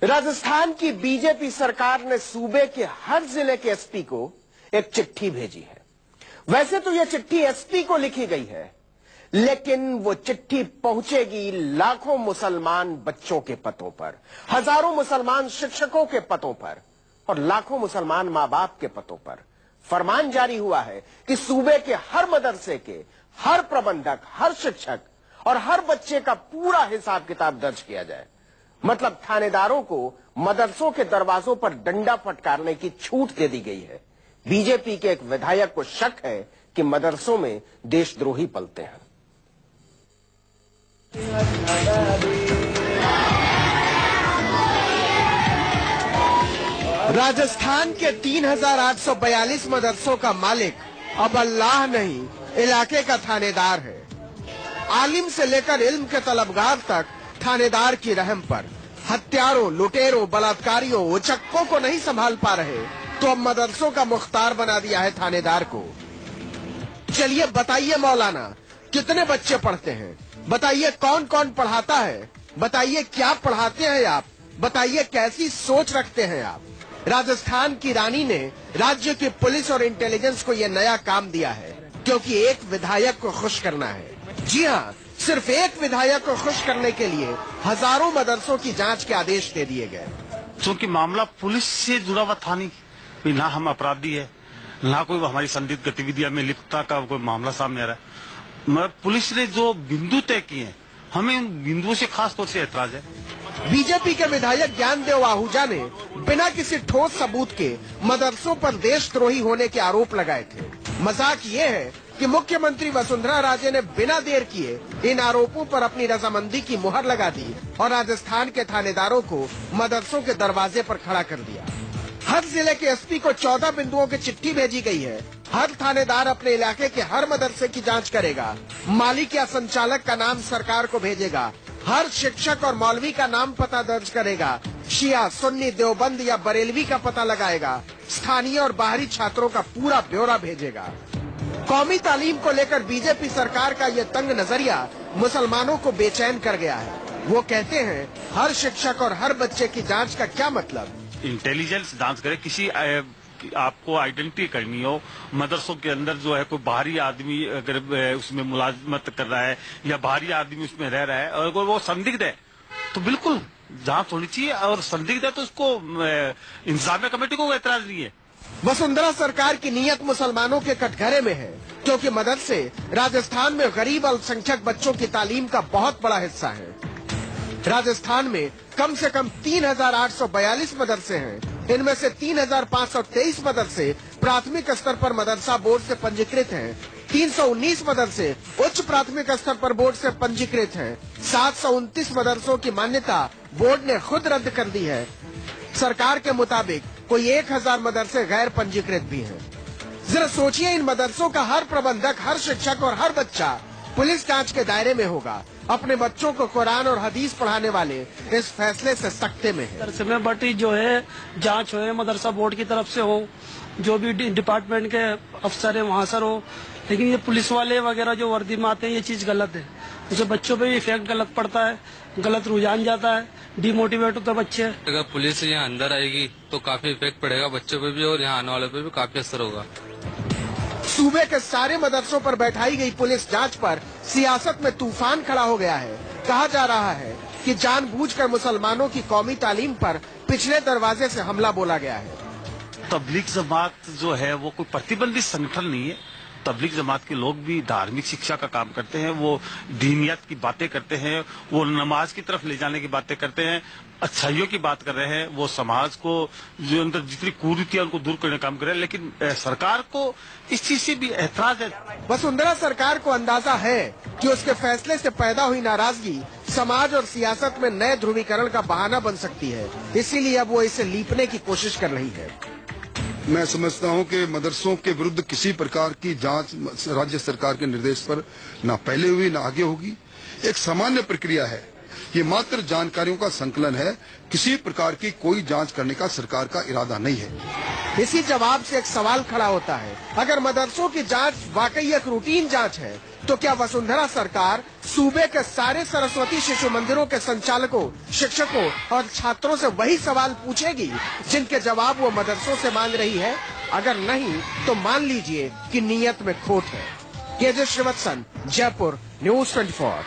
राजस्थान की बीजेपी सरकार ने सूबे के हर जिले के एसपी को एक चिट्ठी भेजी है। वैसे तो यह चिट्ठी एसपी को लिखी गई है, लेकिन वो चिट्ठी पहुंचेगी लाखों मुसलमान बच्चों के पतों पर, हजारों मुसलमान शिक्षकों के पतों पर और लाखों मुसलमान मां बाप के पतों पर। फरमान जारी हुआ है कि सूबे के हर मदरसे के हर प्रबंधक, हर शिक्षक और हर बच्चे का पूरा हिसाब किताब दर्ज किया जाए। मतलब थानेदारों को मदरसों के दरवाजों पर डंडा फटकारने की छूट दे दी गई है। बीजेपी के एक विधायक को शक है कि मदरसों में देशद्रोही पलते हैं। राजस्थान के 3,842 मदरसों का मालिक अब अल्लाह नहीं, इलाके का थानेदार है। आलिम से लेकर इल्म के तलबगार तक थानेदार की रहम पर। हत्यारों, लुटेरों, बलात्कारियों, उचक्कों को नहीं संभाल पा रहे तो अब मदरसों का मुख्तार बना दिया है थानेदार को। चलिए बताइए मौलाना, कितने बच्चे पढ़ते हैं? बताइए कौन कौन पढ़ाता है? बताइए क्या पढ़ाते हैं आप? बताइए कैसी सोच रखते हैं आप? राजस्थान की रानी ने राज्य की पुलिस और इंटेलिजेंस को यह नया काम दिया है, क्योंकि एक विधायक को खुश करना है। जी हाँ, सिर्फ एक विधायक को खुश करने के लिए हजारों मदरसों की जांच के आदेश दे दिए गए। क्योंकि मामला पुलिस से जुड़ा हुआ था नहीं, ना हम अपराधी है, ना कोई हमारी संदिग्ध गतिविधियों में लिप्तता का कोई मामला सामने आ रहा है। पुलिस ने जो बिंदु तय किए हैं, हमें उन बिंदुओं से खास तौर से ऐतराज है। बीजेपी के विधायक ज्ञानदेव आहूजा ने बिना किसी ठोस सबूत के मदरसों पर देशद्रोही होने के आरोप लगाए थे। मजाक ये है कि मुख्यमंत्री वसुंधरा राजे ने बिना देर किए इन आरोपों पर अपनी रजामंदी की मुहर लगा दी और राजस्थान के थानेदारों को मदरसों के दरवाजे पर खड़ा कर दिया। हर जिले के एसपी को 14 बिंदुओं की चिट्ठी भेजी गई है। हर थानेदार अपने इलाके के हर मदरसे की जांच करेगा। मालिक या संचालक का नाम सरकार को भेजेगा। हर शिक्षक और मौलवी का नाम पता दर्ज करेगा। शिया, सुन्नी, देवबंद या बरेलवी का पता लगाएगा। स्थानीय और बाहरी छात्रों का पूरा ब्यौरा भेजेगा। कौमी तालीम को लेकर बीजेपी सरकार का ये तंग नजरिया मुसलमानों को बेचैन कर गया है। वो कहते हैं, हर शिक्षक और हर बच्चे की जांच का क्या मतलब? इंटेलिजेंस जांच करे, किसी आपको आइडेंटिटी करनी हो, मदरसों के अंदर जो है कोई बाहरी आदमी अगर उसमें मुलाजमत कर रहा है या बाहरी आदमी उसमें रह रहा है और अगर वो संदिग्ध है तो बिल्कुल जांच होनी चाहिए, और संदिग्ध है तो उसको इंतजामिया कमेटी को एतराज नहीं है। वसुंधरा सरकार की नीयत मुसलमानों के कटघरे में है, क्योंकि मदरसे राजस्थान में गरीब अल्पसंख्यक बच्चों की तालीम का बहुत बड़ा हिस्सा है। राजस्थान में कम से कम 3,842 मदरसे हैं। इनमें से 3,523 मदरसे प्राथमिक स्तर पर मदरसा बोर्ड से पंजीकृत हैं। 319 मदरसे उच्च प्राथमिक स्तर पर बोर्ड से पंजीकृत हैं। 729 मदरसों की मान्यता बोर्ड ने खुद रद्द कर दी है। सरकार के मुताबिक कोई 1,000 मदरसे गैर पंजीकृत भी हैं। जरा सोचिए, इन मदरसों का हर प्रबंधक, हर शिक्षक और हर बच्चा पुलिस जांच के दायरे में होगा। अपने बच्चों को कुरान और हदीस पढ़ाने वाले इस फैसले से सख्ते में है। मदरसे में बटी जो है जांच हो, मदरसा बोर्ड की तरफ से हो, जो भी डिपार्टमेंट के अफसर है वहाँ सर हो, लेकिन ये पुलिस वाले वगैरह जो वर्दी में आते हैं, ये चीज गलत है। उसे बच्चों पे भी इफेक्ट गलत पड़ता है, गलत रुझान जाता है, डिमोटिवेट होता है बच्चे। अगर पुलिस यहाँ अंदर आएगी तो काफी इफेक्ट पड़ेगा बच्चों पे भी और यहाँ आने वालों पे भी काफी असर होगा। सूबे के सारे मदरसों पर बैठाई गई पुलिस जांच पर सियासत में तूफान खड़ा हो गया है। कहा जा रहा है कि जानबूझकर मुसलमानों की कौमी तालीम पर पिछले दरवाजे से हमला बोला गया है। तबलीग जमात जो है वो कोई प्रतिबंधित संगठन नहीं है। तबलीग जमात के लोग भी धार्मिक शिक्षा का काम करते हैं, वो दीनियत की बातें करते हैं, वो नमाज की तरफ ले जाने की बातें करते हैं, अच्छाइयों की बात कर रहे हैं, वो समाज को जो अंदर जितनी कुरीतियां उनको दूर करने का काम कर रहे हैं। लेकिन सरकार को इस चीज से भी एतराज है। वसुंधरा सरकार को अंदाजा है कि उसके फैसले से पैदा हुई नाराजगी समाज और सियासत में नए ध्रुवीकरण का बहाना बन सकती है, इसीलिए अब वो इसे लीपने की कोशिश कर रही है। मैं समझता हूं कि मदरसों के विरुद्ध किसी प्रकार की जांच राज्य सरकार के निर्देश पर न पहले हुई न आगे होगी। एक सामान्य प्रक्रिया है, ये मात्र जानकारियों का संकलन है। किसी प्रकार की कोई जांच करने का सरकार का इरादा नहीं है। इसी जवाब से एक सवाल खड़ा होता है, अगर मदरसों की जांच वाकई एक रूटीन जांच है तो क्या वसुंधरा सरकार सूबे के सारे सरस्वती शिशु मंदिरों के संचालकों, शिक्षकों और छात्रों से वही सवाल पूछेगी जिनके जवाब वो मदरसों से मांग रही है? अगर नहीं तो मान लीजिए कि नीयत में खोट है। KJ Srivatsan, Jaipur, news 24।